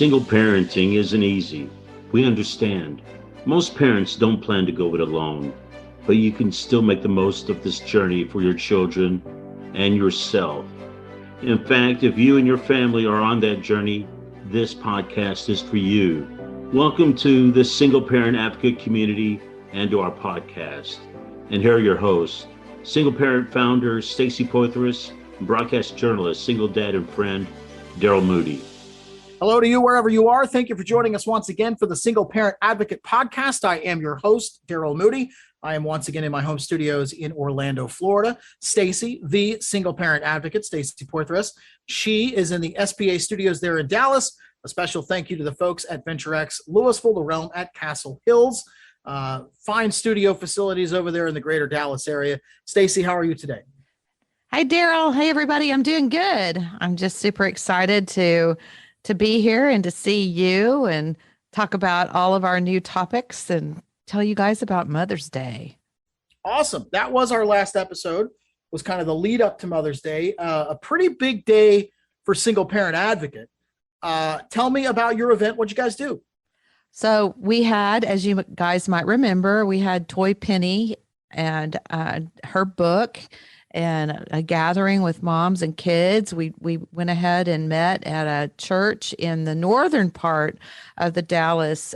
Single parenting isn't easy. We understand. Most parents don't plan to go it alone, but you can still make the most of this journey for your children and yourself. In fact, if you and your family are on that journey, this podcast is for you. Welcome to the Single Parent Advocate community and to our podcast. And here are your hosts, single parent founder Stacy Poitras, and broadcast journalist, single dad and friend, Daryl Moody. Hello to you wherever you are. Thank you for joining us once again for the Single Parent Advocate podcast. I am your host, Daryl Moody. I am once again in my home studios in Orlando, Florida. Stacy, the Single Parent Advocate, Stacy Poitras. She is in the SPA studios there in Dallas. A special thank you to the folks at VentureX Louisville, the realm at Castle Hills. Fine studio facilities over there in the greater Dallas area. Stacy, how are you today? Hi, Daryl. Hey, everybody. I'm doing good. I'm just super excited to be here and to see you and talk about all of our new topics and tell you guys about Mother's Day. Awesome. That was our last episode, was kind of the lead up to Mother's Day, a pretty big day for Single Parent Advocate. Tell me about your event. What'd you guys do? So we had, as you guys might remember, we had Toy Penny and her book and a gathering with moms and kids. We went ahead and met at a church in the northern part of the Dallas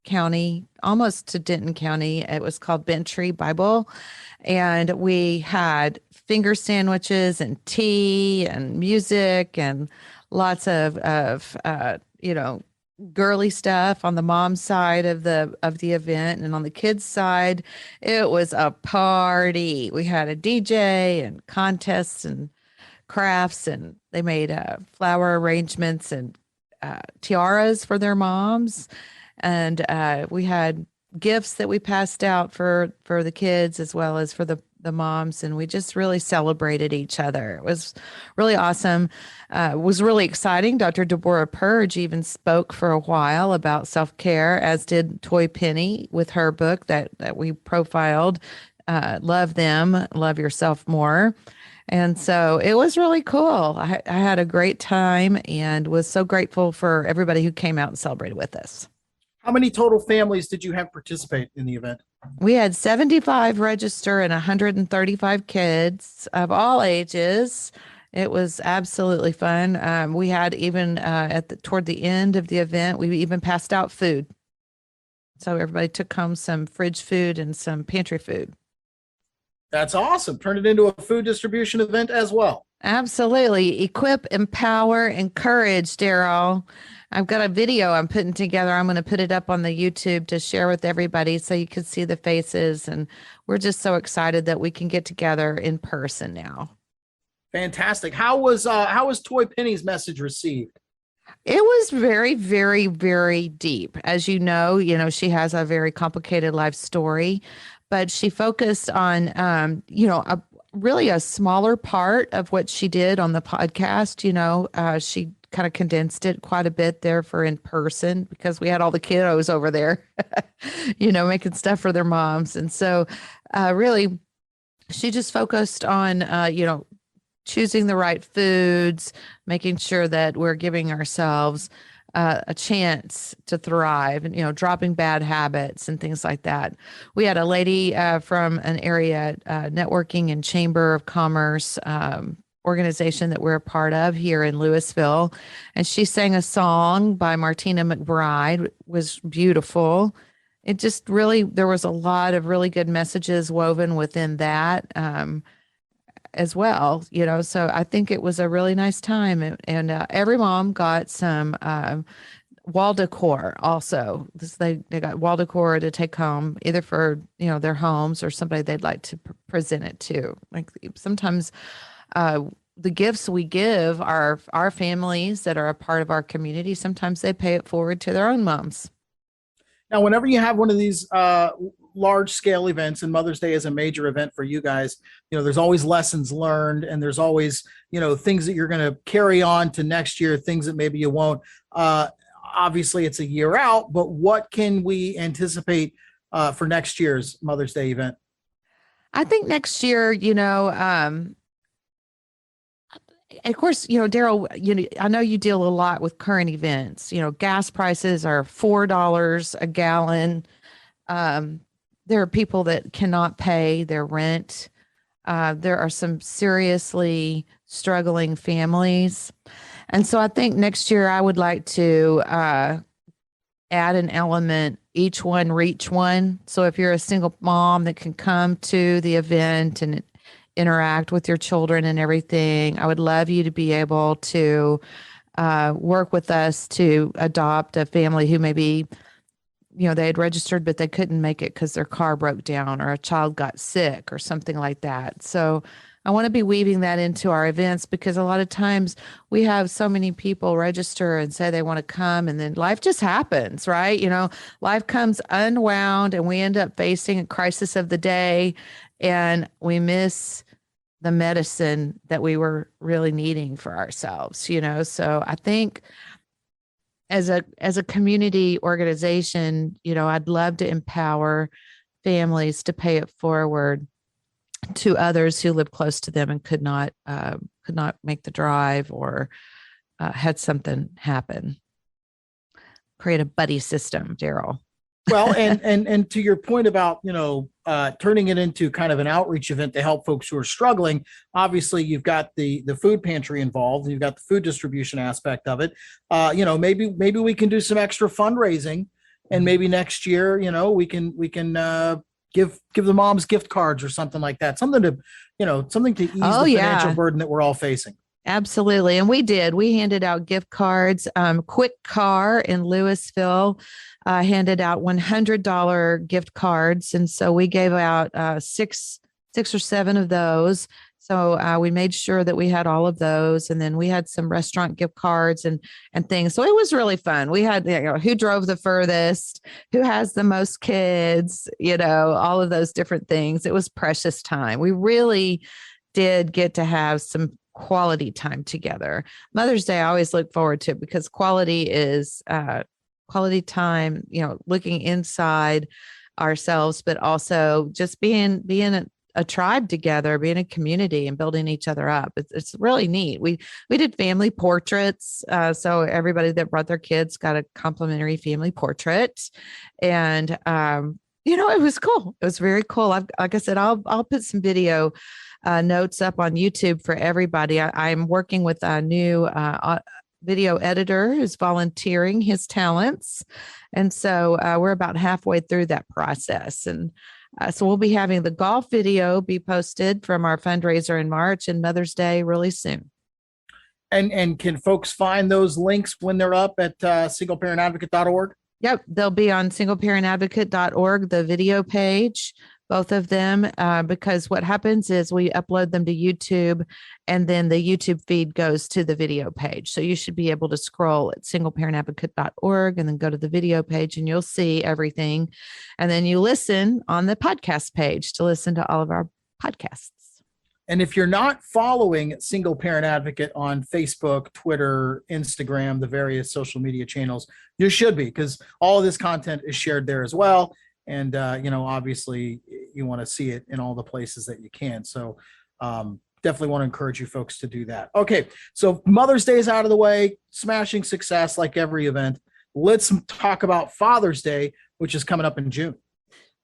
County, almost to Denton County. It was called Bentry Bible. And we had finger sandwiches and tea and music and lots of girly stuff on the mom's side of the event, and on the kids' side, it was a party. We had a DJ and contests and crafts, and they made flower arrangements and tiaras for their moms, and we had gifts that we passed out for the kids as well as for the moms, and we just really celebrated each other. It was really awesome. It was really exciting. Dr. Deborah Purge even spoke for a while about self-care, as did Toy Penny with her book that we profiled, Love Them, Love Yourself More. And so it was really cool. I had a great time and was so grateful for everybody who came out and celebrated with us. How many total families did you have participate in the event? We had 75 register and 135 kids of all ages. It was absolutely fun. We had even toward the end of the event, we even passed out food. So everybody took home some fridge food and some pantry food. That's awesome. Turn it into a food distribution event as well. Absolutely. Equip, empower, encourage, Daryl. I've got a video I'm putting together. I'm going to put it up on the YouTube to share with everybody so you can see the faces. And we're just so excited that we can get together in person now. Fantastic. How was Toy Penny's message received? It was very, very, very deep. As you know, she has a very complicated life story, but she focused on, really a smaller part of what she did on the podcast. She kind of condensed it quite a bit there for in person because we had all the kiddos over there, making stuff for their moms. And so really, she just focused on, choosing the right foods, making sure that we're giving ourselves a chance to thrive and, dropping bad habits and things like that. We had a lady from an area networking and chamber of commerce organization that we're a part of here in Louisville. And she sang a song by Martina McBride. It was beautiful. It just really, there was a lot of really good messages woven within that as well, so I think it was a really nice time. And every mom got some wall decor also. They got wall decor to take home, either for, their homes or somebody they'd like to present it to. Like sometimes the gifts we give our families that are a part of our community, sometimes they pay it forward to their own moms. Now, whenever you have one of these large scale events, and Mother's Day is a major event for you guys, there's always lessons learned, and there's always, things that you're going to carry on to next year, things that maybe you won't. Obviously, it's a year out, but what can we anticipate for next year's Mother's Day event? I think next year, of course, Daryl, I know you deal a lot with current events. Gas prices are $4 a gallon. Um, there are people that cannot pay their rent. There are some seriously struggling families. And so I think next year I would like to add an element, each one reach one. So if you're a single mom that can come to the event and interact with your children and everything, I would love you to be able to work with us to adopt a family who maybe, they had registered, but they couldn't make it because their car broke down or a child got sick or something like that. So I want to be weaving that into our events because a lot of times we have so many people register and say they want to come and then life just happens, right? Life comes unwound and we end up facing a crisis of the day and we miss the medicine that we were really needing for ourselves, So I think as a community organization, I'd love to empower families to pay it forward to others who live close to them and could not make the drive or had something happen. Create a buddy system, Daryl. Well, and to your point about, turning it into kind of an outreach event to help folks who are struggling, obviously you've got the food pantry involved, you've got the food distribution aspect of it. Maybe we can do some extra fundraising, and maybe next year, we can give the moms gift cards or something like that, something to ease the financial burden that we're all facing. Absolutely. And we handed out gift cards. Quick Car in Louisville handed out $100 gift cards. And so we gave out six or seven of those. So we made sure that we had all of those. And then we had some restaurant gift cards and things. So it was really fun. We had, who drove the furthest, who has the most kids, all of those different things. It was precious time. We really did get to have some quality time together. Mother's Day, I always look forward to it because quality is quality time, looking inside ourselves, but also just being a tribe together, being a community and building each other up. It's really neat. We did family portraits. So everybody that brought their kids got a complimentary family portrait. And, it was cool. It was very cool. Like I said, I'll put some video notes up on YouTube for everybody. I'm working with a new video editor who's volunteering his talents. And so we're about halfway through that process. And so we'll be having the golf video be posted from our fundraiser in March and Mother's Day really soon. And can folks find those links when they're up at singleparentadvocate.org? Yep. They'll be on singleparentadvocate.org, the video page, both of them, because what happens is we upload them to YouTube and then the YouTube feed goes to the video page. So you should be able to scroll at singleparentadvocate.org and then go to the video page and you'll see everything. And then you listen on the podcast page to listen to all of our podcasts. And if you're not following Single Parent Advocate on Facebook, Twitter, Instagram, the various social media channels, you should be, because all of this content is shared there as well. And, obviously you want to see it in all the places that you can. So definitely want to encourage you folks to do that. Okay, so Mother's Day is out of the way, smashing success like every event. Let's talk about Father's Day, which is coming up in June.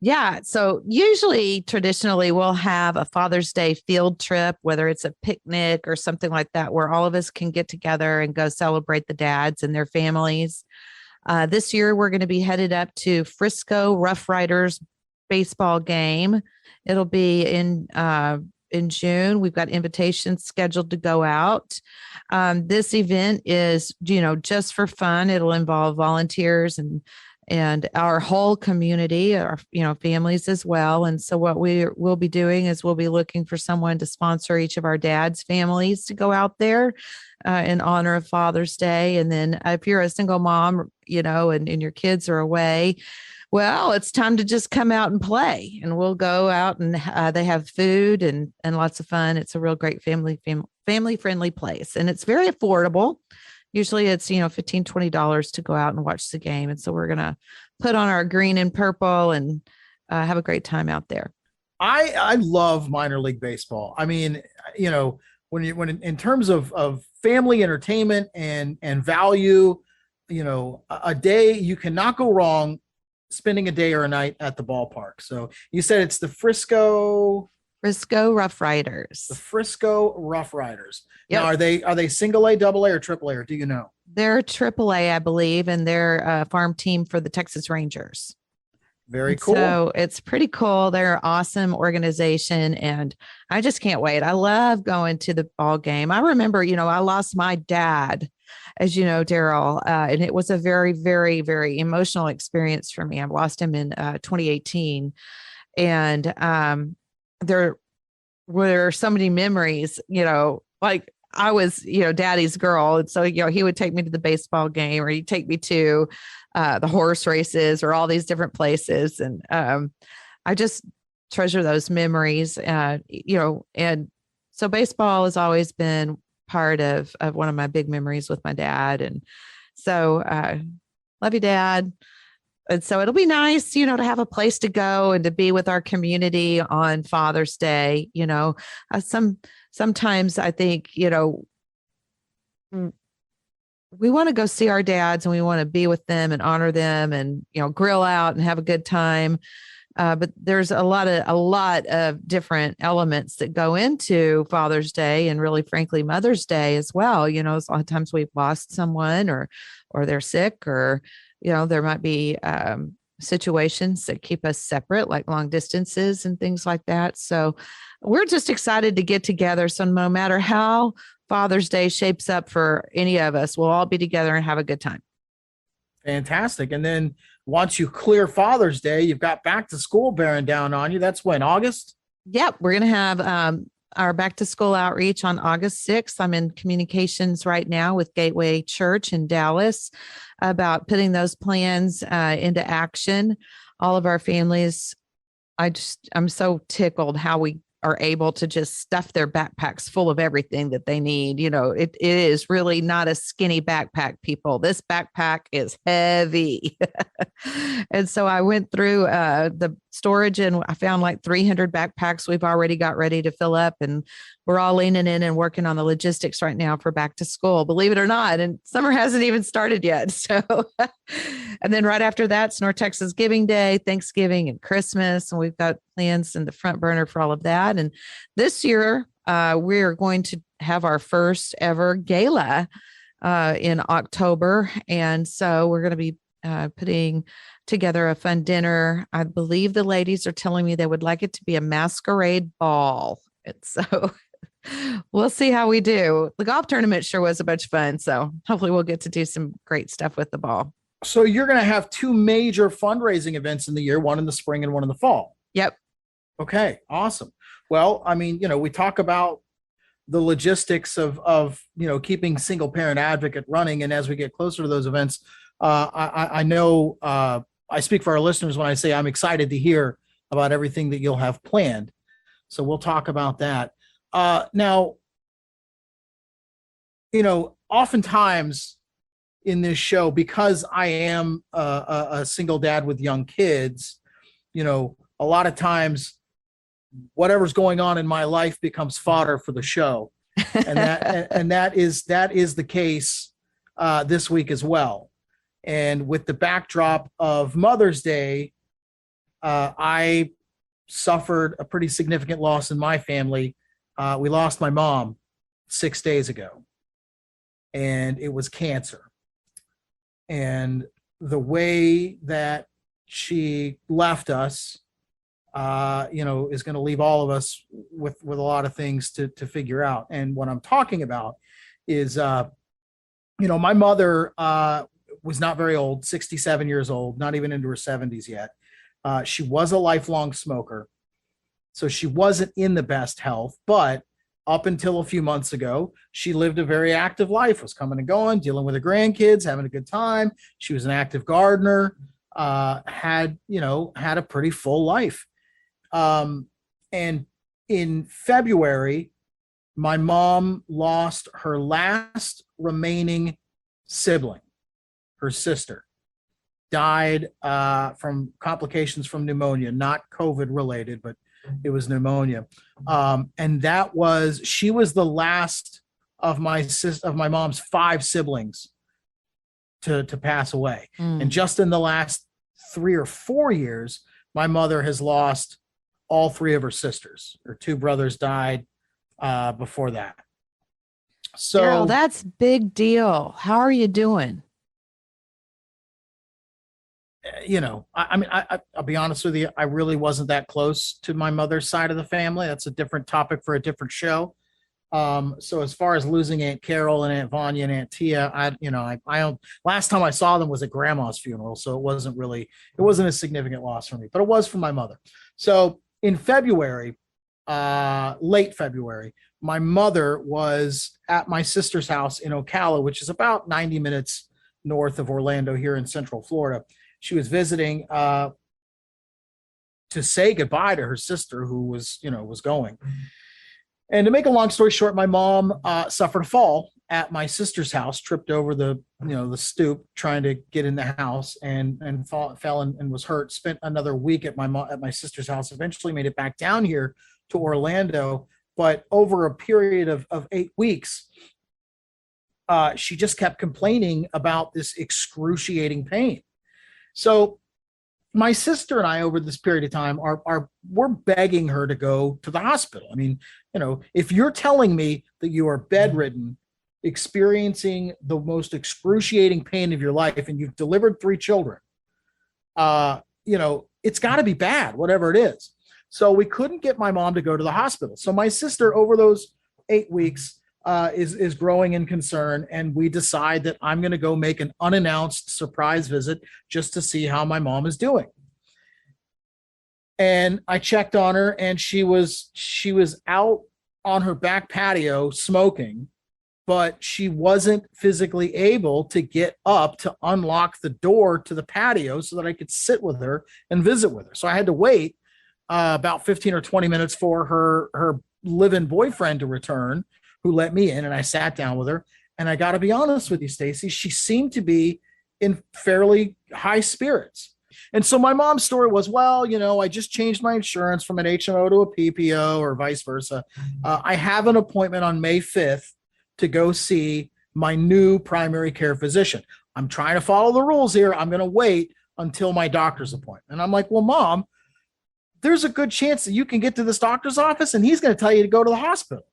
Yeah. So usually, traditionally, we'll have a Father's Day field trip, whether it's a picnic or something like that, where all of us can get together and go celebrate the dads and their families. This year, we're going to be headed up to Frisco Rough Riders baseball game. It'll be in June. We've got invitations scheduled to go out. This event is, just for fun. It'll involve volunteers and our whole community, our families as well. And so what we'll be doing is we'll be looking for someone to sponsor each of our dad's families to go out there in honor of Father's Day. And then if you're a single mom, and your kids are away, well, it's time to just come out and play. And we'll go out and they have food and lots of fun. It's a real great family friendly place, and it's very affordable. Usually it's, $15, $20 to go out and watch the game. And so we're going to put on our green and purple and have a great time out there. I love minor league baseball. I mean, when in terms of family entertainment and value, a day you cannot go wrong spending a day or a night at the ballpark. So you said it's the Rough Riders. Frisco Rough Riders. Yep. Now, are they single A, double A, or triple A, or do you know? They're AAA, I believe, and they're a farm team for the Texas Rangers. Very cool. So it's pretty cool. They're an awesome organization, and I just can't wait. I love going to the ball game. I remember, I lost my dad, as you know, Daryl, and it was a very, very, very emotional experience for me. I lost him in 2018, and there were so many memories, like I was, daddy's girl. And so, he would take me to the baseball game, or he'd take me to the horse races, or all these different places. And I just treasure those memories, and so baseball has always been part of one of my big memories with my dad. And so love you, Dad. And so it'll be nice, to have a place to go and to be with our community on Father's Day. Sometimes I think, we want to go see our dads, and we want to be with them and honor them, and, grill out and have a good time. But there's a lot of different elements that go into Father's Day, and really, frankly, Mother's Day as well. A lot of times we've lost someone, or they're sick, or, there might be situations that keep us separate, like long distances and things like that. So we're just excited to get together. So no matter how Father's Day shapes up for any of us, we'll all be together and have a good time. Fantastic. And then once you clear Father's Day, you've got back to school bearing down on you. That's when, August? Yep. We're going to have our back to school outreach on August 6th. I'm in communications right now with Gateway Church in Dallas about putting those plans into action. All of our families, I'm so tickled how we are able to just stuff their backpacks full of everything that they need. It is really not a skinny backpack, people. This backpack is heavy. And so I went through the storage, and I found like 300 backpacks we've already got ready to fill up. And we're all leaning in and working on the logistics right now for back to school, believe it or not. And summer hasn't even started yet. So, and then right after that's North Texas Giving Day, Thanksgiving, and Christmas. And we've got plans in the front burner for all of that. And this year, we are going to have our first ever gala in October. And so we're going to be putting together a fun dinner. I believe the ladies are telling me they would like it to be a masquerade ball. And so we'll see how we do. The golf tournament sure was a bunch of fun. So hopefully we'll get to do some great stuff with the ball. So you're going to have two major fundraising events in the year, one in the spring and one in the fall. Yep. Okay, awesome. Well, I mean, we talk about the logistics of keeping Single Parent Advocate running. And as we get closer to those events, I know I speak for our listeners when I say I'm excited to hear about everything that you'll have planned. So we'll talk about that. Now, oftentimes in this show, because I am a single dad with young kids, a lot of times whatever's going on in my life becomes fodder for the show. And that is the case this week as well. And with the backdrop of Mother's Day, I suffered a pretty significant loss in my family. We lost my mom 6 days ago, and it was cancer. And the way that she left us, is going to leave all of us with a lot of things to figure out. And what I'm talking about is, my mother was not very old, 67 years old, not even into her 70s yet. She was a lifelong smoker, so she wasn't in the best health, but up until a few months ago, she lived a very active life, was coming and going, dealing with her grandkids, having a good time. She was an active gardener, had a pretty full life. And in February, my mom lost her last remaining sibling. Her sister died from complications from pneumonia, not COVID related, but It was pneumonia. And she was the last of my mom's 5 siblings to pass away. And just in the last 3 or 4 years, my mother has lost all 3 of her sisters. Her 2 brothers died before that. So Daryl, that's big deal. How are you doing? I'll be honest with you. I really wasn't that close to my mother's side of the family. That's a different topic for a different show. So as far as losing Aunt Carol and Aunt Vanya and Aunt Tia, I don't, last time I saw them was at grandma's funeral. So it wasn't a significant loss for me, but it was for my mother. So in February, late February, my mother was at my sister's house in Ocala, which is about 90 minutes north of Orlando here in Central Florida. She was visiting to say goodbye to her sister who was going. And to make a long story short, my mom suffered a fall at my sister's house, tripped over the stoop trying to get in the house and fell and was hurt. Spent another week at my sister's house. Eventually made it back down here to Orlando. But over a period of 8 weeks, she just kept complaining about this excruciating pain. So my sister and I, over this period of time, we're begging her to go to the hospital. I mean, if you're telling me that you are bedridden, experiencing the most excruciating pain of your life, and you've delivered 3 children, it's got to be bad, whatever it is. So we couldn't get my mom to go to the hospital. So my sister, over those 8 weeks, is growing in concern, and we decide that I'm going to go make an unannounced surprise visit just to see how my mom is doing. And I checked on her, and she was out on her back patio smoking, but she wasn't physically able to get up to unlock the door to the patio so that I could sit with her and visit with her. So I had to wait about 15 or 20 minutes for her live-in boyfriend to return, who let me in, and I sat down with her. And I got to be honest with you, Stacy, she seemed to be in fairly high spirits. And so my mom's story was, well, I just changed my insurance from an HMO to a PPO or vice versa. I have an appointment on May 5th to go see my new primary care physician. I'm trying to follow the rules here. I'm going to wait until my doctor's appointment. And I'm like, well, Mom, there's a good chance that you can get to this doctor's office and he's going to tell you to go to the hospital.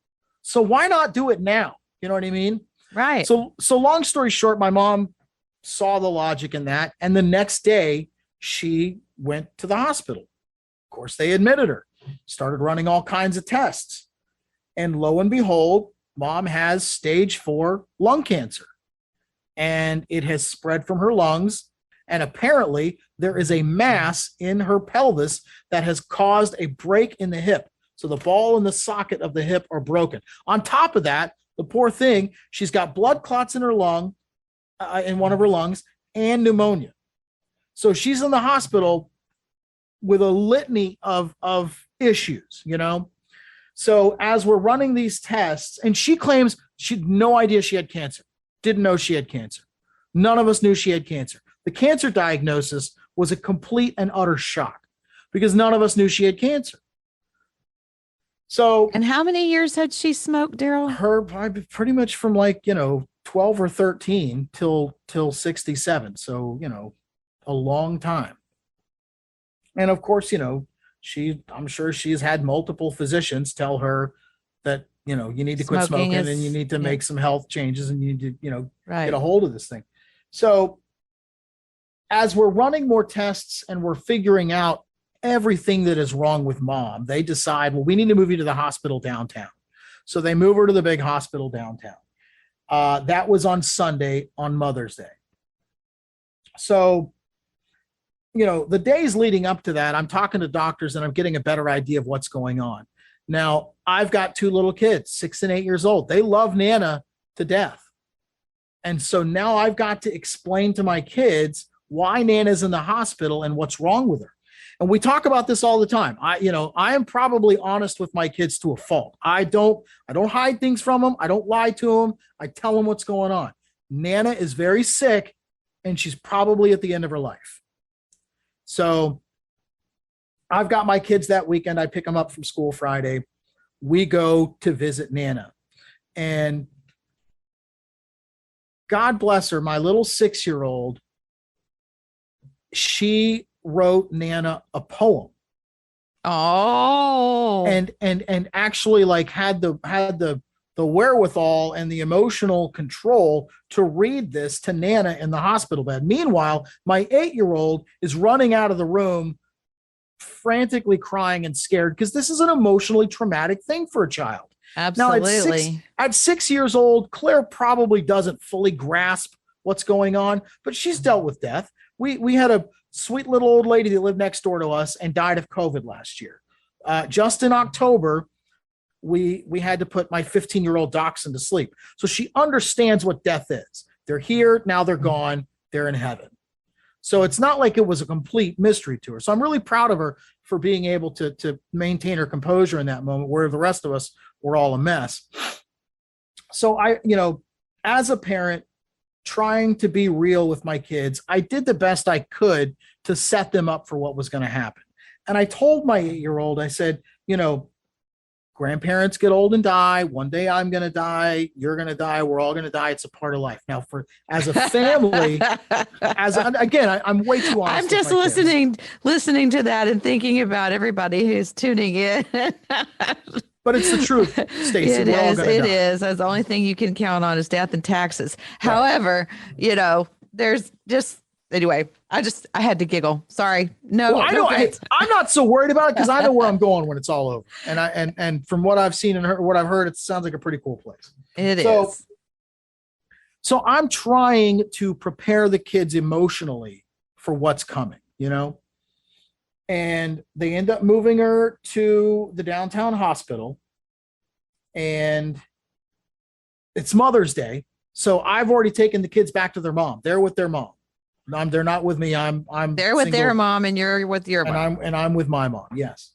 So why not do it now? You know what I mean? Right. So long story short, my mom saw the logic in that. And the next day she went to the hospital. Of course, they admitted her, started running all kinds of tests. And lo and behold, Mom has stage 4 lung cancer. And it has spread from her lungs. And apparently there is a mass in her pelvis that has caused a break in the hip. So the ball and the socket of the hip are broken. On top of that, the poor thing, she's got blood clots in her lung, in one of her lungs, and pneumonia. So she's in the hospital with a litany of issues, So as we're running these tests, and she claims she had no idea she had cancer, didn't know she had cancer. None of us knew she had cancer. The cancer diagnosis was a complete and utter shock because none of us knew she had cancer. So, and how many years had she smoked, Daryl? Her pretty much from 12 or 13 till 67. So, a long time. And of course, I'm sure she's had multiple physicians tell her that, you need to quit smoking and you need to make some health changes and you need to, get a hold of this thing. So as we're running more tests and we're figuring out everything that is wrong with Mom, they decide, well, we need to move you to the hospital downtown. So they move her to the big hospital downtown. That was on Sunday, on Mother's Day. So, the days leading up to that, I'm talking to doctors and I'm getting a better idea of what's going on. Now, I've got 2 little kids, 6 and 8 years old. They love Nana to death. And so now I've got to explain to my kids why Nana's in the hospital and what's wrong with her. And we talk about this all the time. I am probably honest with my kids to a fault. I don't hide things from them. I don't lie to them. I tell them what's going on. Nana is very sick and she's probably at the end of her life. So I've got my kids that weekend. I pick them up from school Friday. We go to visit Nana. And God bless her, my little 6-year-old, she wrote Nana a poem. Oh. And actually like had the wherewithal and the emotional control to read this to Nana in the hospital bed. Meanwhile, my 8-year-old is running out of the room frantically crying and scared because this is an emotionally traumatic thing for a child. Absolutely. Now, at 6 years old, Claire probably doesn't fully grasp what's going on, but she's dealt with death. We had a sweet little old lady that lived next door to us and died of COVID last year. Just in October, we had to put my 15-year-old dachshund to sleep. So she understands what death is. They're here, now they're gone, they're in heaven. So it's not like it was a complete mystery to her. So I'm really proud of her for being able to maintain her composure in that moment where the rest of us were all a mess. So as a parent, trying to be real with my kids, I did the best I could to set them up for what was going to happen. And I told my 8-year-old, I said, grandparents get old and die. One day I'm going to die. You're going to die. We're all going to die. It's a part of life. Now, as a family, I'm way too honest. I'm just listening to that and thinking about everybody who's tuning in. But it's the truth, Stacey. It is. That's the only thing you can count on is death and taxes. Right. However, there's just anyway. I had to giggle. Sorry. No, I'm not so worried about it because I know where I'm going when it's all over. And from what I've seen and heard, what I've heard, it sounds like a pretty cool place. It is. So I'm trying to prepare the kids emotionally for what's coming. And they end up moving her to the downtown hospital. And it's Mother's Day. So I've already taken the kids back to their mom. They're with their mom. They're not with me. I'm they're with their mom and you're with your mom. And I'm with my mom. Yes.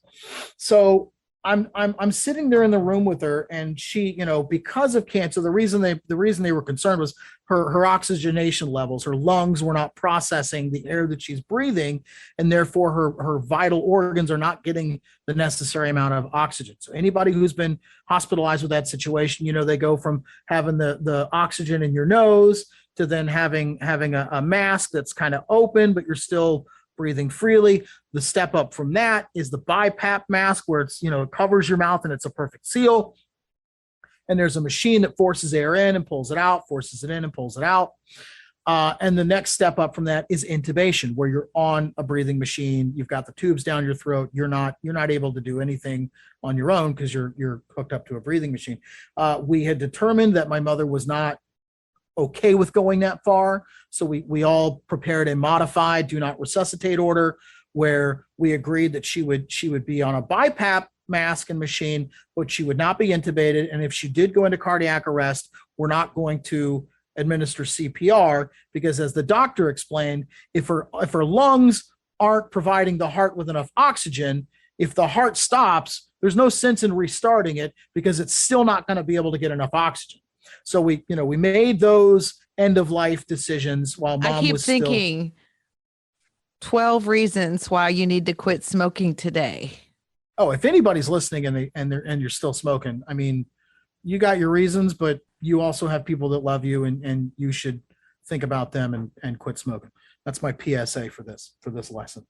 So I'm sitting there in the room with her, and she, because of cancer, the reason they were concerned was her oxygenation levels. Her lungs were not processing the air that she's breathing, and therefore her vital organs are not getting the necessary amount of oxygen. So anybody who's been hospitalized with that situation, they go from having the oxygen in your nose to then having a mask that's kind of open, but you're still breathing freely. The step up from that is the BiPAP mask, where it's, it covers your mouth and it's a perfect seal. And there's a machine that forces air in and pulls it out, forces it in and pulls it out. And the next step up from that is intubation, where you're on a breathing machine. You've got the tubes down your throat. You're not able to do anything on your own because you're hooked up to a breathing machine. We had determined that my mother was not okay with going that far. So we all prepared a modified do not resuscitate order, where we agreed that she would be on a BiPAP mask and machine, but she would not be intubated. And if she did go into cardiac arrest, we're not going to administer CPR, because as the doctor explained, if her lungs aren't providing the heart with enough oxygen, if the heart stops, there's no sense in restarting it because it's still not going to be able to get enough oxygen. So we made those end of life decisions while mom was I keep thinking 12 reasons why you need to quit smoking today. Oh, if anybody's listening and you're still smoking, I mean, you got your reasons, but you also have people that love you, and you should think about them and quit smoking. That's my PSA for this lesson.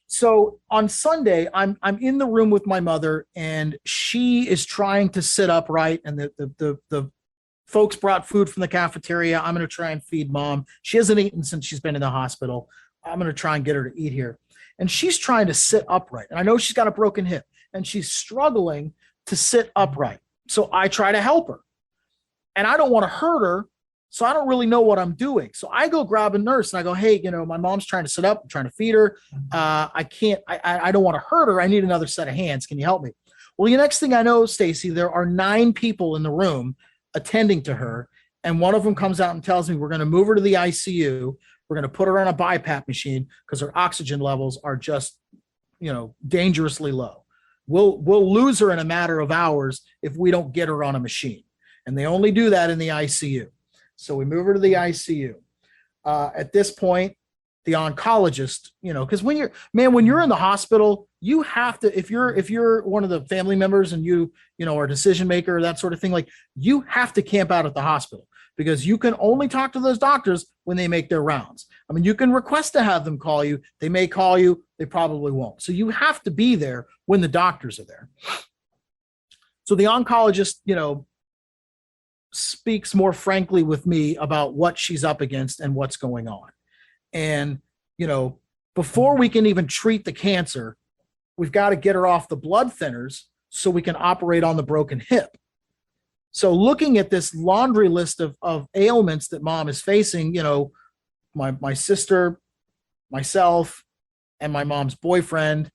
So on Sunday, I'm in the room with my mother, and she is trying to sit upright, and the folks brought food from the cafeteria. I'm going to try and feed mom. She hasn't eaten since she's been in the hospital. I'm going to try and get her to eat here. And she's trying to sit upright. And I know she's got a broken hip, and she's struggling to sit upright. So I try to help her, and I don't want to hurt her. So I don't really know what I'm doing. So I go grab a nurse and I go, hey, my mom's trying to sit up. I'm trying to feed her. I don't want to hurt her. I need another set of hands. Can you help me? Well, the next thing I know, Stacey, there are 9 people in the room attending to her. And one of them comes out and tells me, we're going to move her to the ICU. We're going to put her on a BiPAP machine because her oxygen levels are just, dangerously low. We'll lose her in a matter of hours if we don't get her on a machine. And they only do that in the ICU. So we move her to the ICU. At this point, the oncologist, because when you're in the hospital, you have to, if you're one of the family members and you are a decision maker, that sort of thing, like you have to camp out at the hospital because you can only talk to those doctors when they make their rounds. I mean, you can request to have them call you. They may call you. They probably won't. So you have to be there when the doctors are there. So the oncologist, speaks more frankly with me about what she's up against and what's going on. And, before we can even treat the cancer, we've got to get her off the blood thinners so we can operate on the broken hip. So looking at this laundry list of ailments that mom is facing, my sister, myself, and my mom's boyfriend,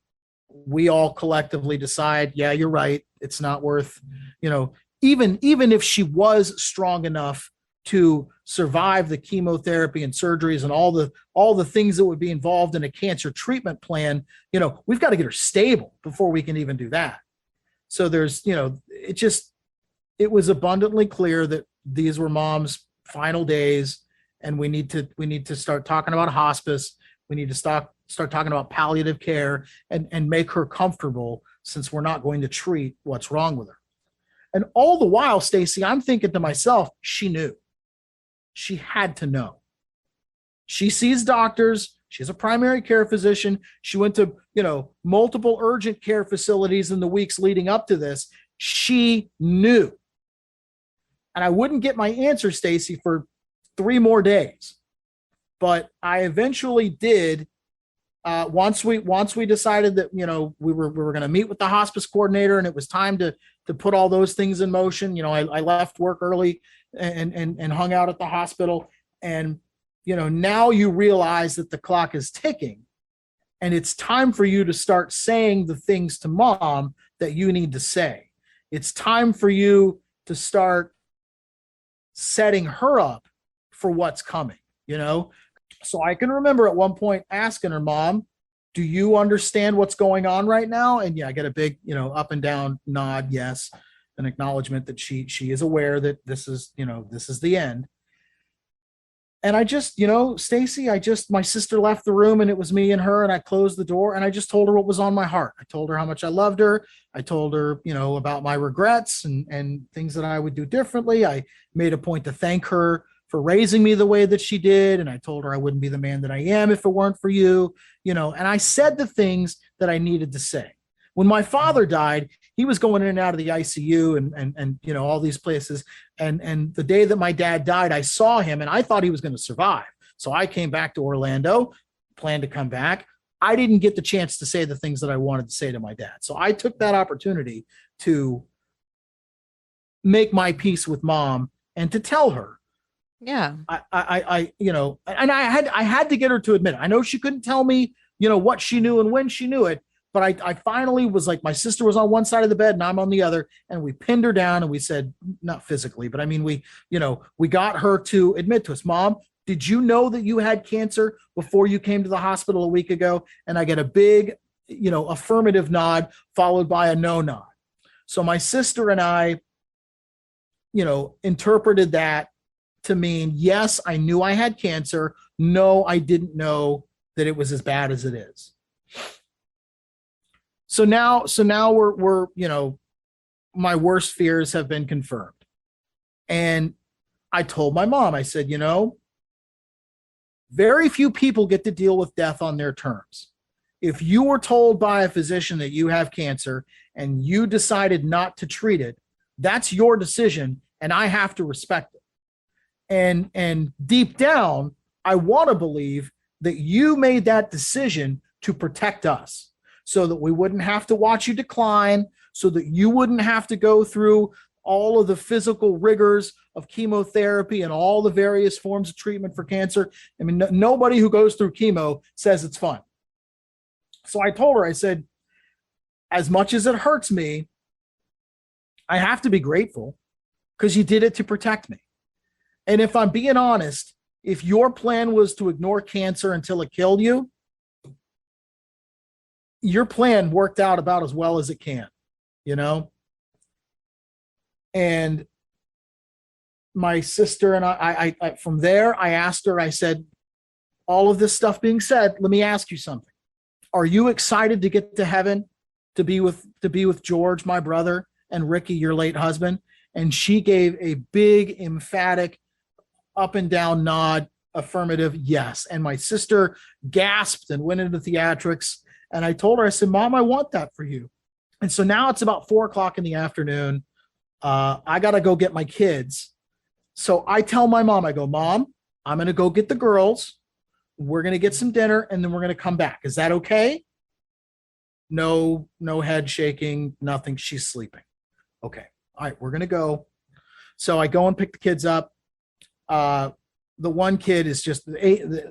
we all collectively decide, yeah, you're right. It's not worth, even if she was strong enough to survive the chemotherapy and surgeries and all the things that would be involved in a cancer treatment plan, we've got to get her stable before we can even do that. So there's, it was abundantly clear that these were mom's final days, and we need to start talking about hospice. We need to start talking about palliative care and make her comfortable, since we're not going to treat what's wrong with her. And all the while, Stacy, I'm thinking to myself, she knew. She had to know. She sees doctors. She's a primary care physician. She went to, multiple urgent care facilities in the weeks leading up to this. She knew. And I wouldn't get my answer, Stacy, for 3 more days. But I eventually did. Once we decided that, we were going to meet with the hospice coordinator, and it was time to put all those things in motion. I left work early and hung out at the hospital. And, now you realize that the clock is ticking, and it's time for you to start saying the things to mom that you need to say. It's time for you to start setting her up for what's coming, So I can remember at one point asking her, Mom, do you understand what's going on right now? And yeah, I get a big, up and down nod. Yes. An acknowledgement that she is aware that this is the end. And I just, Stacy, my sister left the room, and it was me and her, and I closed the door, and I just told her what was on my heart. I told her how much I loved her. I told her, about my regrets and things that I would do differently. I made a point to thank her for raising me the way that she did. And I told her I wouldn't be the man that I am if it weren't for you, and I said the things that I needed to say. When my father died, he was going in and out of the ICU and all these places. And the day that my dad died, I saw him and I thought he was going to survive. So I came back to Orlando, planned to come back. I didn't get the chance to say the things that I wanted to say to my dad. So I took that opportunity to make my peace with mom and to tell her. Yeah. And I had to get her to admit it. I know she couldn't tell me, what she knew and when she knew it, but I finally was like, my sister was on one side of the bed and I'm on the other, and we pinned her down and we said, not physically, but I mean, we got her to admit to us, Mom, did you know that you had cancer before you came to the hospital a week ago? And I get a big, affirmative nod followed by a no nod. So my sister and I, interpreted that to mean, yes, I knew I had cancer. No, I didn't know that it was as bad as it is. So now we're my worst fears have been confirmed. And I told my mom, I said, very few people get to deal with death on their terms. If you were told by a physician that you have cancer and you decided not to treat it, that's your decision, and I have to respect it. And deep down, I want to believe that you made that decision to protect us, so that we wouldn't have to watch you decline, so that you wouldn't have to go through all of the physical rigors of chemotherapy and all the various forms of treatment for cancer. I mean, nobody who goes through chemo says it's fun. So I told her, I said, as much as it hurts me, I have to be grateful because you did it to protect me. And if I'm being honest, if your plan was to ignore cancer until it killed you, your plan worked out about as well as it can, And my sister and I from there, I asked her, I said, all of this stuff being said, let me ask you something. Are you excited to get to heaven, to be with George, my brother, and Ricky, your late husband? And she gave a big, emphatic, up and down nod, affirmative yes. And my sister gasped and went into theatrics. And I told her, I said, Mom, I want that for you. And so now it's about 4 o'clock in the afternoon. I got to go get my kids. So I tell my mom, I go, Mom, I'm going to go get the girls. We're going to get some dinner and then we're going to come back. Is that okay? No head shaking, nothing. She's sleeping. Okay. All right, we're going to go. So I go and pick the kids up. The one kid is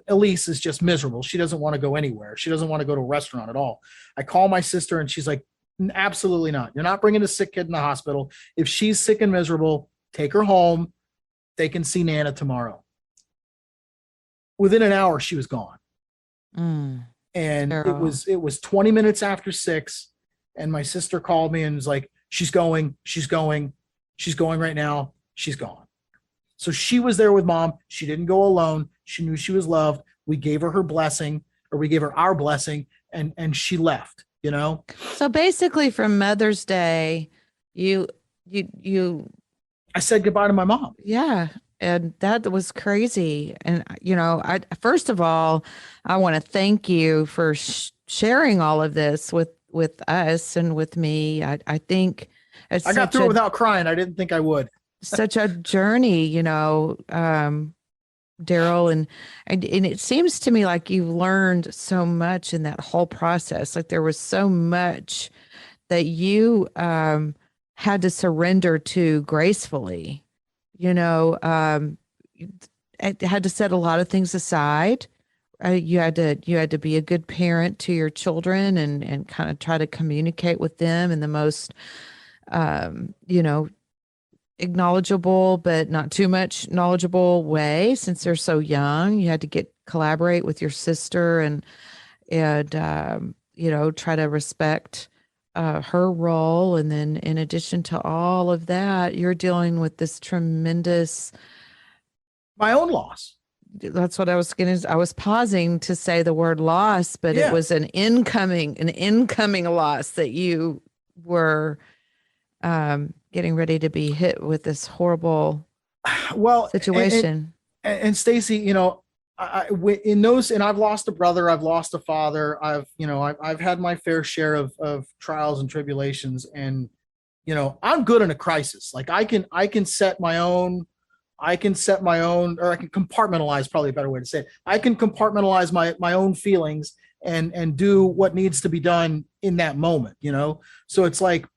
Elise is just miserable. She doesn't want to go anywhere. She doesn't want to go to a restaurant at all. I call my sister and she's like, absolutely not. You're not bringing a sick kid in the hospital. If she's sick and miserable, take her home. They can see Nana tomorrow. Within an hour, she was gone. And it was 20 minutes after 6. And my sister called me and was like, she's going right now. She's gone. So she was there with Mom. She didn't go alone. She knew she was loved. We gave her blessing, or we gave her our blessing, and she left, you know? So basically from Mother's Day, I said goodbye to my mom. Yeah. And that was crazy. And, first of all, I want to thank you for sharing all of this with us and with me. I think I got through it without crying. I didn't think I would. Such a journey, Daryl. And it seems to me like you've learned so much in that whole process. Like there was so much that you had to surrender to gracefully. I had to set a lot of things aside. You had to be a good parent to your children and kind of try to communicate with them in the most, acknowledgeable, but not too much knowledgeable way, since they're so young. You had to collaborate with your sister and try to respect her role. And then in addition to all of that, you're dealing with this tremendous, my own loss. That's what I was pausing to say the word loss, but It was an incoming loss that you were getting ready to be hit with this horrible situation. And Stacy, in those, and I've lost a brother, I've lost a father, I've had my fair share of trials and tribulations, and I'm good in a crisis. Like I can set my own, or I can compartmentalize, probably a better way to say it. I can compartmentalize my own feelings and do what needs to be done in that moment, So it's like,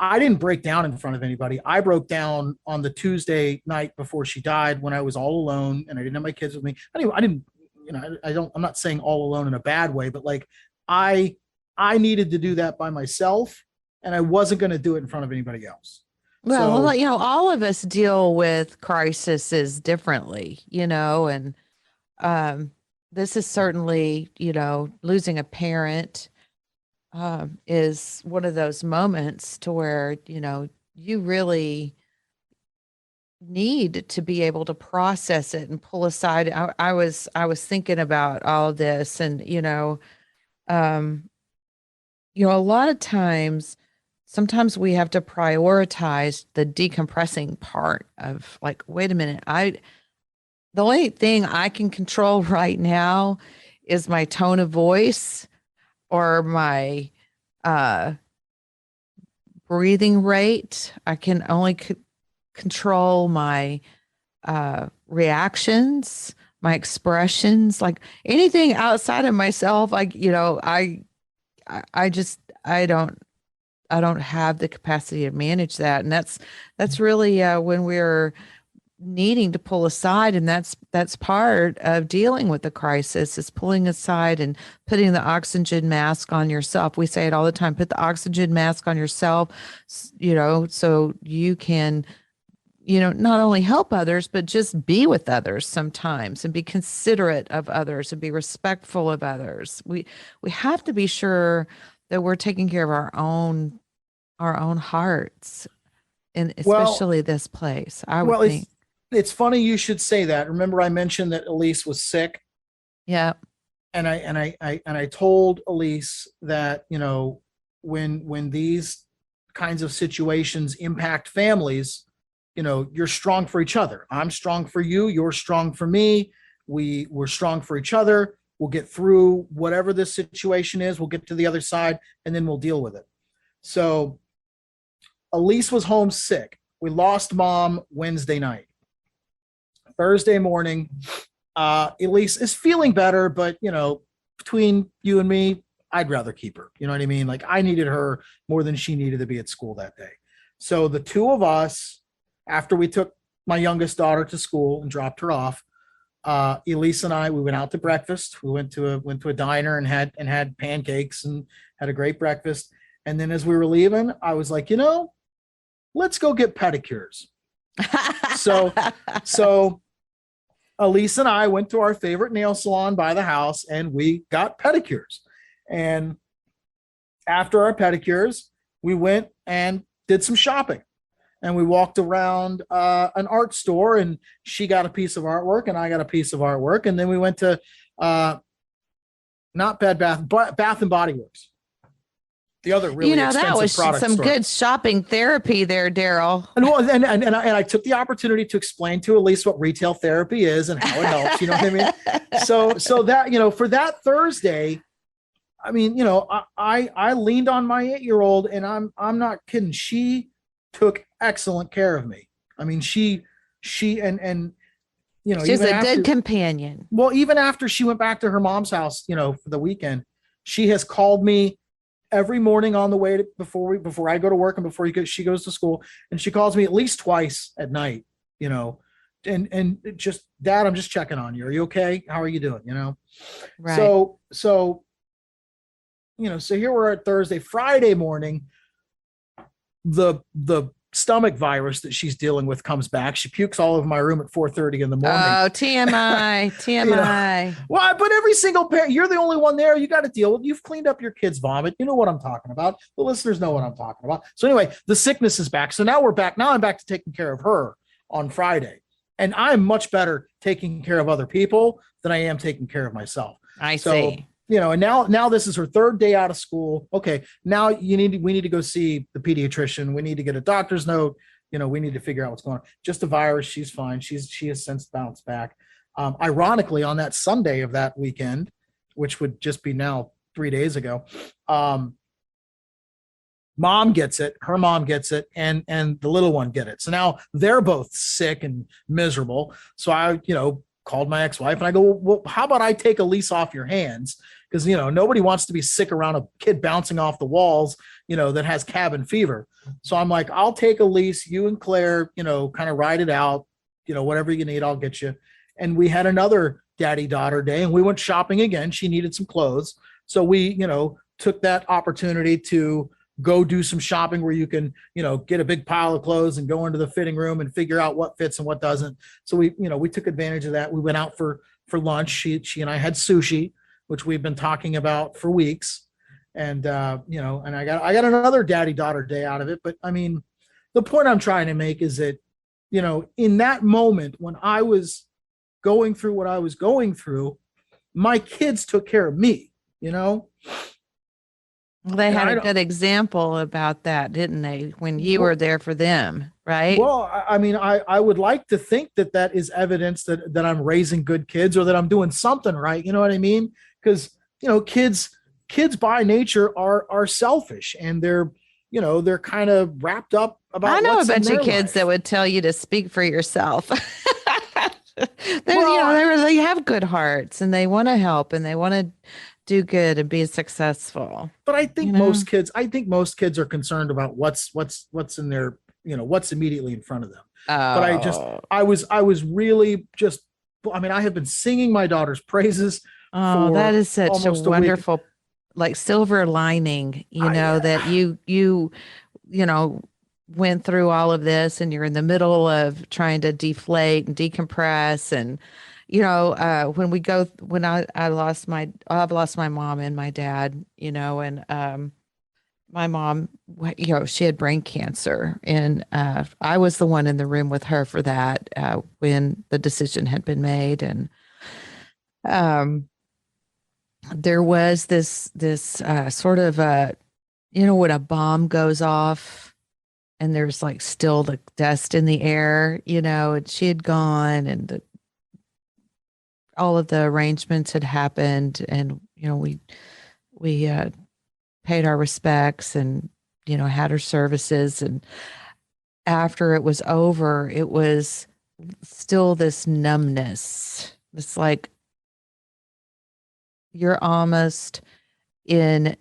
I didn't break down in front of anybody. I broke down on the Tuesday night before she died, when I was all alone and I didn't have my kids with me. I'm not saying all alone in a bad way, but like I needed to do that by myself, and I wasn't going to do it in front of anybody else. Well, all of us deal with crises differently, and this is certainly, losing a parent is one of those moments to where, you really need to be able to process it and pull aside. I was thinking about all of this, and, a lot of times, sometimes we have to prioritize the decompressing part of like, wait a minute, the only thing I can control right now is my tone of voice or my breathing rate. I can only control my reactions, my expressions, like anything outside of myself. I don't have the capacity to manage that. And that's really when we're needing to pull aside. And that's part of dealing with the crisis, is pulling aside and putting the oxygen mask on yourself. We say it all the time, put the oxygen mask on yourself, so you can, not only help others, but just be with others sometimes and be considerate of others and be respectful of others. We have to be sure that we're taking care of our own hearts, and especially this place, I would think. It's funny you should say that. Remember, I mentioned that Elise was sick. Yeah. And I told Elise that, when these kinds of situations impact families, you're strong for each other. I'm strong for you. You're strong for me. We're strong for each other. We'll get through whatever this situation is. We'll get to the other side, and then we'll deal with it. So Elise was home sick. We lost mom Wednesday night. Thursday morning, Elise is feeling better, but between you and me, I'd rather keep her. You know what I mean? Like, I needed her more than she needed to be at school that day. So the two of us, after we took my youngest daughter to school and dropped her off, Elise and I, we went out to breakfast. We went to a diner and had pancakes and had a great breakfast. And then as we were leaving, I was like, let's go get pedicures. So Elise and I went to our favorite nail salon by the house, and we got pedicures. And after our pedicures, we went and did some shopping. And we walked around an art store, and she got a piece of artwork and I got a piece of artwork. And then we went to not Bed Bath, but Bath and Body Works. The other really expensive that was product some store. good shopping therapy there, Daryl. And I took the opportunity to explain to Elise what retail therapy is and how it helps. You know what I mean? So that, for that Thursday, I mean, I leaned on my 8-year-old, and I'm not kidding. She took excellent care of me. I mean, she and she's a good companion. Well, even after she went back to her mom's house, for the weekend, she has called me every morning on the way to, before I go to work and before she goes to school, and she calls me at least twice at night. And just, Dad, I'm just checking on you. Are you okay? How are you doing? Right. So here we're at Thursday. Friday morning, the stomach virus that she's dealing with comes back. She pukes all over my room at 4:30 in the morning. Oh, TMI, TMI. Well, but every single parent, you're the only one there. You got to deal with. You've cleaned up your kid's vomit. You know what I'm talking about. The listeners know what I'm talking about. So anyway, the sickness is back. So now we're back. Now I'm back to taking care of her on Friday, and I'm much better taking care of other people than I am taking care of myself. I see. And now this is her third day out of school. Okay, now we need to go see the pediatrician. We need to get a doctor's note. We need to figure out what's going on. Just a virus. She's fine. She has since bounced back. Ironically, on that Sunday of that weekend, which would just be now 3 days ago, mom gets it. Her mom gets it, and the little one get it. So now they're both sick and miserable. So I, called my ex-wife and I go, well, how about I take Elise off your hands? Because, nobody wants to be sick around a kid bouncing off the walls, that has cabin fever. So I'm like, I'll take Elise, you and Claire, kind of ride it out, whatever you need, I'll get you. And we had another daddy-daughter day, and we went shopping again. She needed some clothes. So we, took that opportunity to go do some shopping where you can, get a big pile of clothes and go into the fitting room and figure out what fits and what doesn't. So we took advantage of that. We went out for lunch. She and I had sushi, which we've been talking about for weeks. And, and I got another daddy-daughter day out of it. But I mean, the point I'm trying to make is that, in that moment when I was going through what I was going through, my kids took care of me, Well, they had a good example about that, didn't they? When you were there for them, right? Well, I mean, I would like to think that is evidence that I'm raising good kids, or that I'm doing something right. You know what I mean? Because, kids by nature are selfish, and they're kind of wrapped up about. I know a bunch of kids that would tell you to speak for yourself. They have good hearts, and they want to help, and they want to do good and be successful. But I think most kids are concerned about what's in their, what's immediately in front of them. But I was really just, I mean, I have been singing my daughter's praises. Oh, that is such a wonderful, like, silver lining, that you went through all of this, and you're in the middle of trying to deflate and decompress. And, when I've lost my mom and my dad, and, my mom, she had brain cancer, and, I was the one in the room with her for that, when the decision had been made. And, there was this sort of when a bomb goes off and there's like still the dust in the air, and she had gone, and all of the arrangements had happened, and we paid our respects, and had her services, and after it was over, it was still this numbness. It's like you're almost in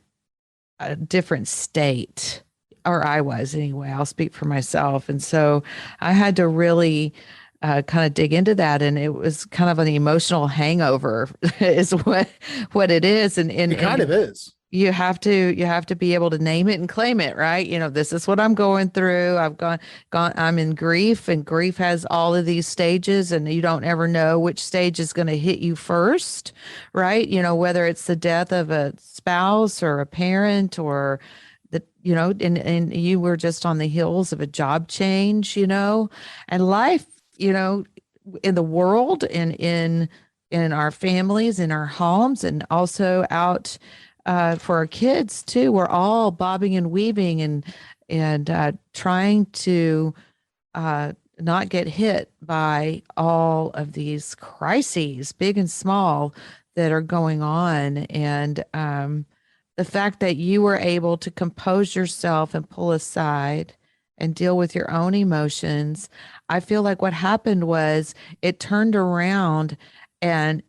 a different state, or I was anyway. I'll speak for myself. And so I had to really kind of dig into that, and it was kind of an emotional hangover, is what it is. And It kind of is. You have to be able to name it and claim it, right? This is what I'm going through. I've gone I'm in grief, and grief has all of these stages, and you don't ever know which stage is going to hit you first, right? Whether it's the death of a spouse or a parent, or and you were just on the heels of a job change, and life, in the world, and in our families, in our homes, and also out for our kids too. We're all bobbing and weaving, and trying to not get hit by all of these crises, big and small, that are going on. And the fact that you were able to compose yourself and pull aside and deal with your own emotions, I feel like what happened was it turned around, and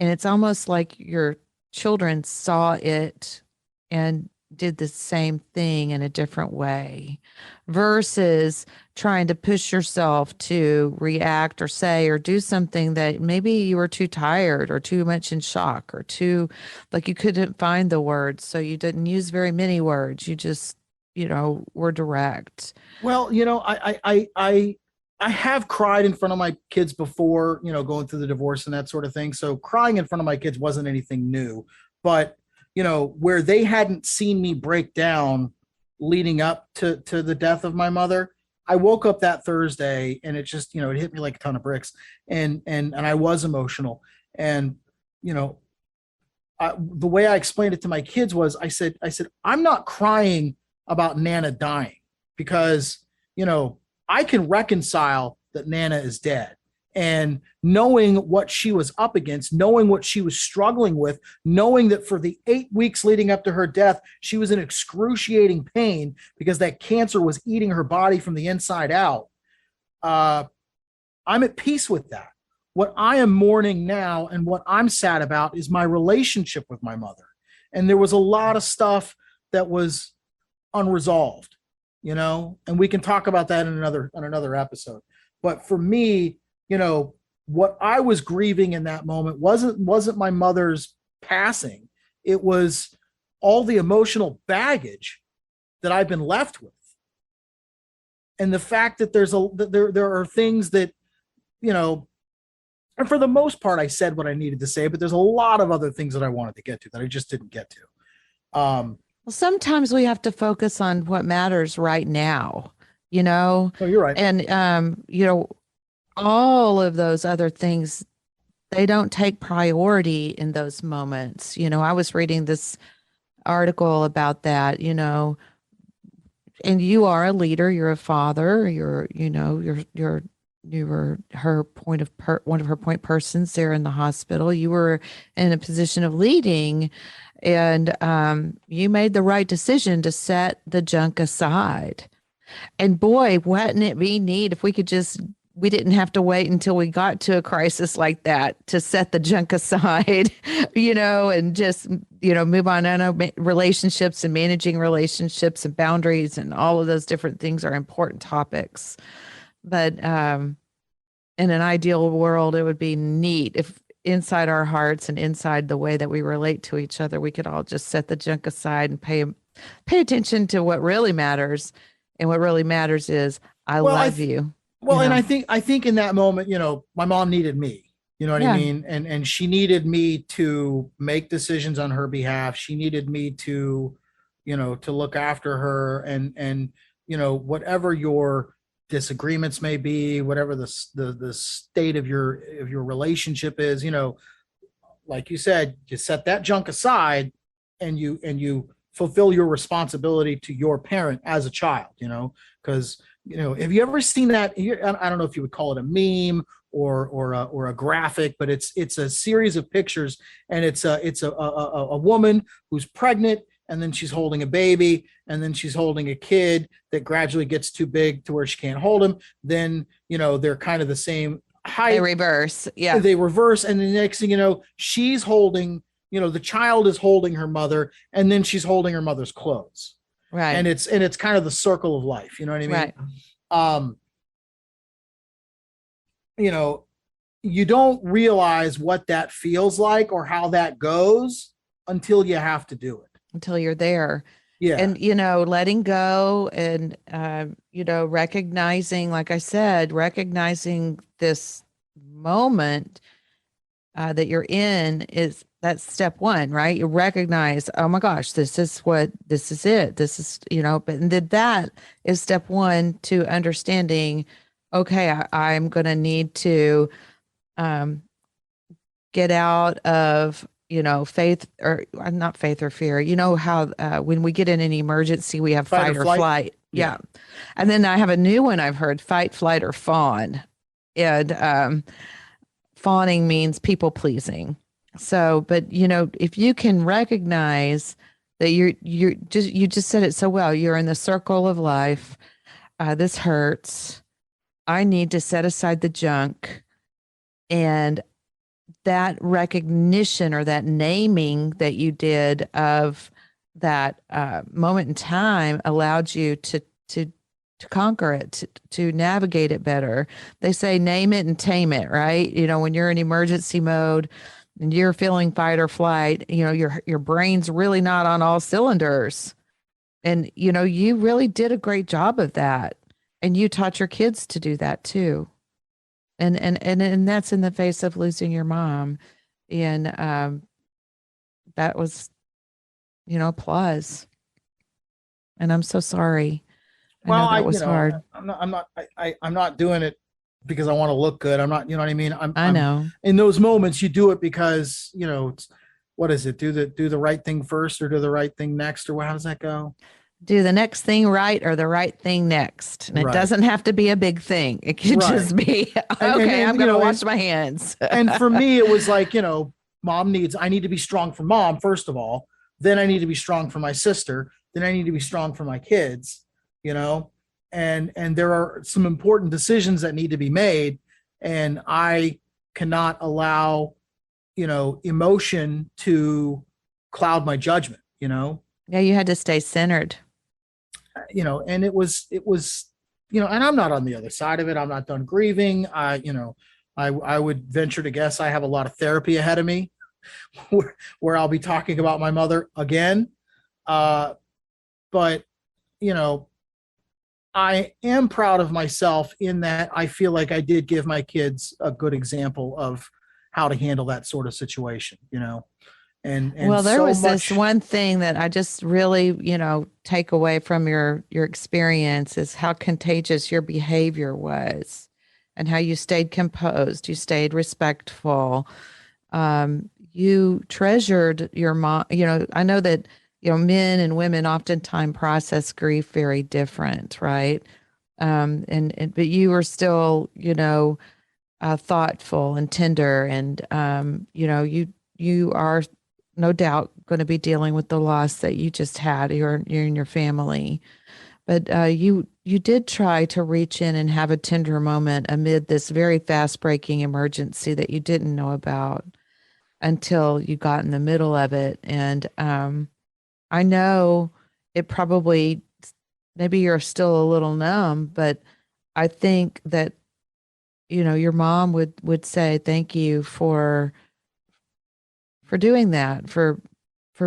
it's almost like your children saw it and did the same thing in a different way, versus trying to push yourself to react or say or do something that maybe you were too tired or too much in shock, or too, like, you couldn't find the words, so you didn't use very many words. You just were direct. Well, I have cried in front of my kids before, going through the divorce and that sort of thing. So crying in front of my kids wasn't anything new, but where they hadn't seen me break down leading up to the death of my mother, I woke up that Thursday, and it just, it hit me like a ton of bricks, and I was emotional. And the way I explained it to my kids was, I said, I'm not crying about Nana dying, because, I can reconcile that Nana is dead. And knowing what she was up against, knowing what she was struggling with, knowing that for the 8 weeks leading up to her death, she was in excruciating pain because that cancer was eating her body from the inside out. I'm at peace with that. What I am mourning now, and what I'm sad about, is my relationship with my mother. And there was a lot of stuff that was unresolved, and we can talk about that in another episode. But for me, what I was grieving in that moment wasn't my mother's passing. It was all the emotional baggage that I've been left with, and the fact that there are things that, and for the most part, I said what I needed to say, but there's a lot of other things that I wanted to get to that I just didn't get to. Well, sometimes we have to focus on what matters right now, Oh, you're right. and all of those other things, they don't take priority in those moments. I was reading this article about that, and you are a leader, you're a father, you were her one of her point persons there in the hospital. You were in a position of leading, and you made the right decision to set the junk aside. And boy, wouldn't it be neat if we didn't have to wait until we got to a crisis like that to set the junk aside, and just, move on. I know relationships and managing relationships and boundaries and all of those different things are important topics. But in an ideal world, it would be neat if inside our hearts and inside the way that we relate to each other, we could all just set the junk aside and pay attention to what really matters. And what really matters is, I love you. Well, and I think in that moment, my mom needed me, you know what I mean? And she needed me to make decisions on her behalf. She needed me to, to look after her, and whatever your disagreements may be, whatever the state of your relationship is, like you said, you set that junk aside and you fulfill your responsibility to your parent as a child, because, have you ever seen that? I don't know if you would call it a meme or a graphic, but it's a series of pictures, and it's a woman who's pregnant, and then she's holding a baby, and then she's holding a kid that gradually gets too big to where she can't hold him. Then, they're kind of the same height. They reverse. Yeah. They reverse. And the next thing you know, she's holding, the child is holding her mother, and then she's holding her mother's clothes. Right. And it's kind of the circle of life. You know what I mean? Right. You don't realize what that feels like or how that goes until you have to do it. Until you're there. Yeah. And, letting go and, recognizing, like I said, recognizing this moment that you're in that's step one, right? You recognize, oh my gosh, this is it. This is, but then that is step one to understanding, okay, I'm going to need to get out of, faith or not faith or fear. How when we get in an emergency, we have fight or flight. Yeah. And then I have a new one I've heard, fight, flight, or fawn. And fawning means people pleasing. So, but if you can recognize that you just said it so well, you're in the circle of life. This hurts. I need to set aside the junk. And that recognition or that naming that you did of that moment in time allowed you to conquer it, to navigate it better. They say name it and tame it, right? When you're in emergency mode and you're feeling fight or flight, your brain's really not on all cylinders. And you really did a great job of that. And you taught your kids to do that too. And that's in the face of losing your mom. And that was, applause. And I'm so sorry. Well, that was hard. I'm not doing it because I want to look good. I'm not, you know what I mean? I know. In those moments you do it because, it's, what is it? Do the right thing first or do the right thing next, or how does that go? Do the next thing right or the right thing next. And it doesn't have to be a big thing. It could just be, okay, I'm going to wash my hands. And for me, it was like, I need to be strong for mom, first of all. Then I need to be strong for my sister. Then I need to be strong for my kids, and there are some important decisions that need to be made. And I cannot allow, emotion to cloud my judgment, Yeah, you had to stay centered. And it was, and I'm not on the other side of it. I'm not done grieving. I would venture to guess I have a lot of therapy ahead of me where I'll be talking about my mother again. But, I am proud of myself in that I feel like I did give my kids a good example of how to handle that sort of situation, And well, there so was much, this one thing that I just really, take away from your experience is how contagious your behavior was and how you stayed composed, you stayed respectful. You treasured your mom. I know that, men and women oftentimes process grief very different, right? But you were still, thoughtful and tender, and you are no doubt going to be dealing with the loss that you just had. You're in your family, but you did try to reach in and have a tender moment amid this very fast breaking emergency that you didn't know about until you got in the middle of it. And I know it probably, maybe you're still a little numb, but I think that, your mom would say, thank you for doing that, for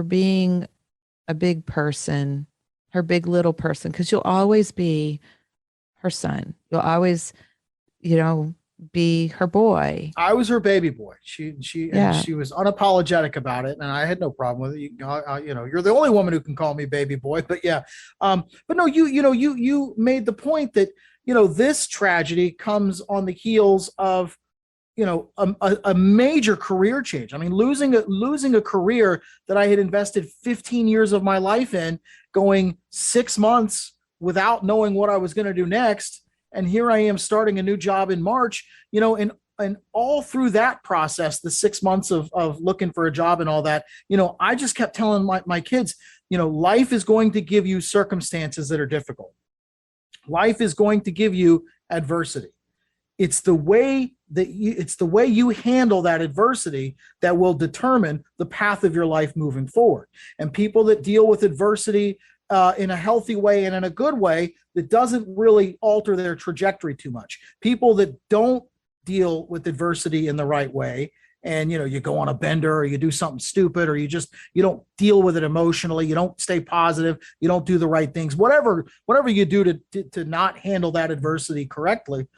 being a big person, her big little person, because you'll always be her son. You'll always, be her boy. I was her baby boy. She was unapologetic about it, and I had no problem with it. You're the only woman who can call me baby boy. But yeah, but no, you made the point that this tragedy comes on the heels of a major career change. I mean, losing a career that I had invested 15 years of my life in, going 6 months without knowing what I was going to do next. And here I am starting a new job in March, and all through that process, the 6 months of looking for a job and all that, I just kept telling my kids, life is going to give you circumstances that are difficult. Life is going to give you adversity. It's the way you handle that adversity that will determine the path of your life moving forward. And people that deal with adversity in a healthy way and in a good way that doesn't really alter their trajectory too much. People that don't deal with adversity in the right way, and you go on a bender, or you do something stupid, or you don't deal with it emotionally, you don't stay positive, you don't do the right things, whatever you do to not handle that adversity correctly,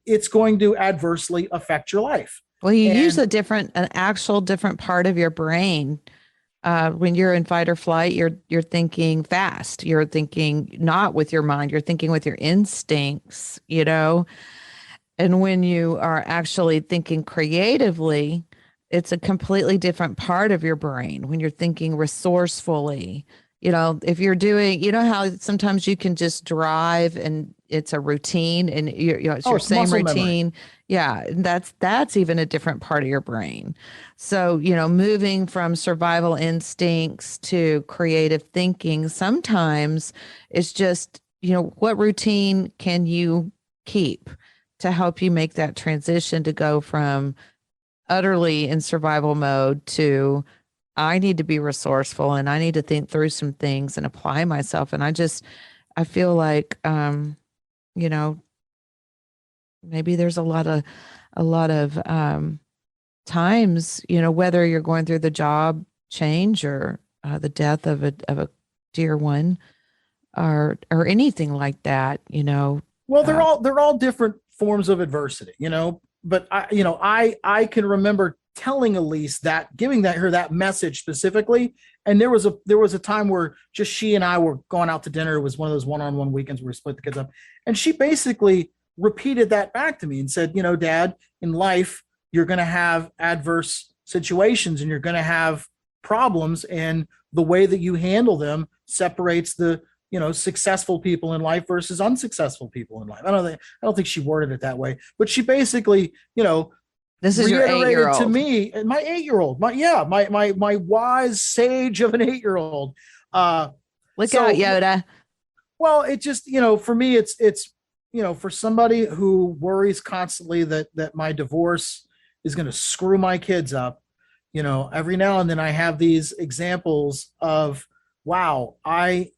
it's going to adversely affect your life. Well, you use an actual different part of your brain. When you're in fight or flight, you're thinking fast. You're thinking not with your mind. You're thinking with your instincts, And when you are actually thinking creatively, it's a completely different part of your brain. When you're thinking resourcefully, if you're doing, how sometimes you can just drive and it's a routine and it's your same routine. Memory. Yeah. That's even a different part of your brain. So, moving from survival instincts to creative thinking, sometimes it's just, what routine can you keep to help you make that transition to go from utterly in survival mode to I need to be resourceful and I need to think through some things and apply myself. And I feel like, maybe there's a lot of times, whether you're going through the job change or the death of a dear one or anything like that, Well, they're all different forms of adversity, but I can remember telling Elise that, giving her that message specifically. And there was a time where just she and I were going out to dinner. It was one of those one-on-one weekends where we split the kids up. And she basically repeated that back to me and said, Dad, in life, you're going to have adverse situations and you're going to have problems, and the way that you handle them separates the successful people in life versus unsuccessful people in life. I don't think she worded it that way, but she basically, this is your 8-year-old to me, my 8-year-old, my wise sage of an 8-year-old. Look out, Yoda. Well, it just, for me, it's for somebody who worries constantly that my divorce is going to screw my kids up, every now and then I have these examples of, wow, I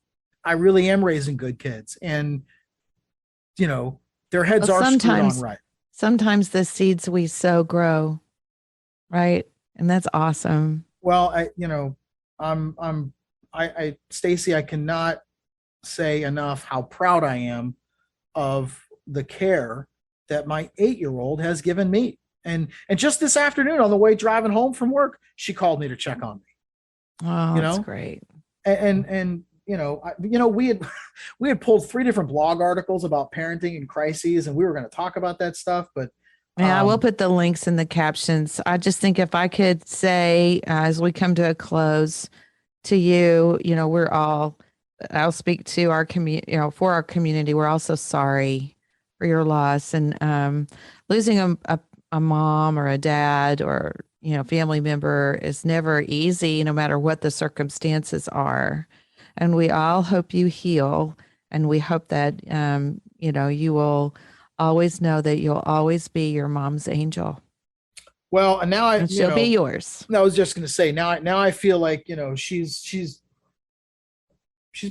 really am raising good kids, and their heads are screwed on right. Sometimes the seeds we sow grow, right? And that's awesome. Well, Stacy, I cannot say enough how proud I am of the care that my 8-year-old has given me. And just this afternoon on the way driving home from work, she called me to check on me. Oh, that's great. And we had pulled 3 different blog articles about parenting and crises, and we were going to talk about that stuff, but yeah, I will put the links in the captions. I just think if I could say, as we come to a close, to you, I'll speak to our community, for our community. We're also sorry for your loss, and losing a mom or a dad or family member is never easy, no matter what the circumstances are. And we all hope you heal, and we hope that you will always know that you'll always be your mom's angel. Well, and now she'll be yours. I was just going to say, now I feel like she's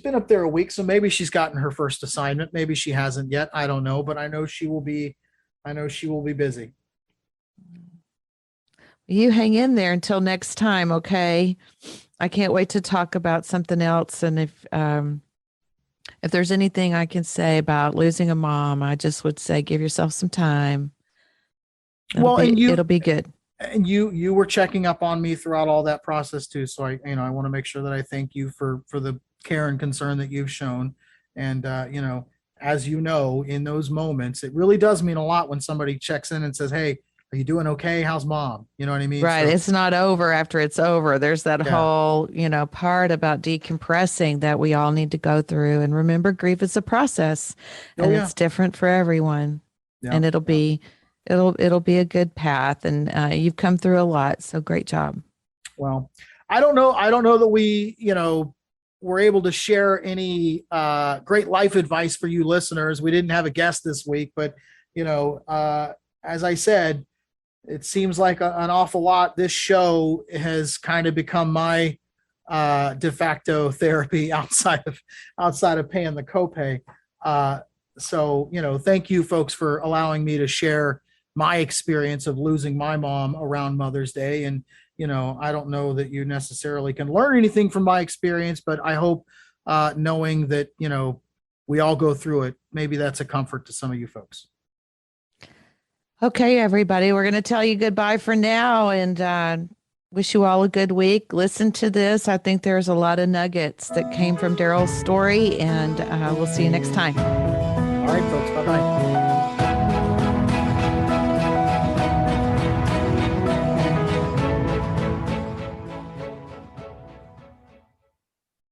been up there a week, so maybe she's gotten her first assignment. Maybe she hasn't yet. I don't know, but I know she will be busy. You hang in there until next time, okay? I can't wait to talk about something else. And if there's anything I can say about losing a mom, I just would say give yourself some time. It'll be good. And you were checking up on me throughout all that process too. So I want to make sure that I thank you for the care and concern that you've shown. And as in those moments, it really does mean a lot when somebody checks in and says, "Hey, Are you doing okay? How's mom? You know what I mean? Right. So, It's not over after it's over. There's that yeah. whole, part about decompressing that we all need to go through. And remember, grief is a process Oh and yeah. it's different for everyone. Yeah. And it'll be a good path. And you've come through a lot. So great job. Well, I don't know. I don't know that we, were able to share any great life advice for you listeners. We didn't have a guest this week, but as I said, it seems like an awful lot. This show has kind of become my de facto therapy outside of paying the copay. So thank you folks for allowing me to share my experience of losing my mom around Mother's Day. And I don't know that you necessarily can learn anything from my experience, but I hope knowing that we all go through it, maybe that's a comfort to some of you folks. Okay, everybody, we're going to tell you goodbye for now and wish you all a good week. Listen to this. I think there's a lot of nuggets that came from Daryl's story, and we'll see you next time. All right, folks. Bye-bye.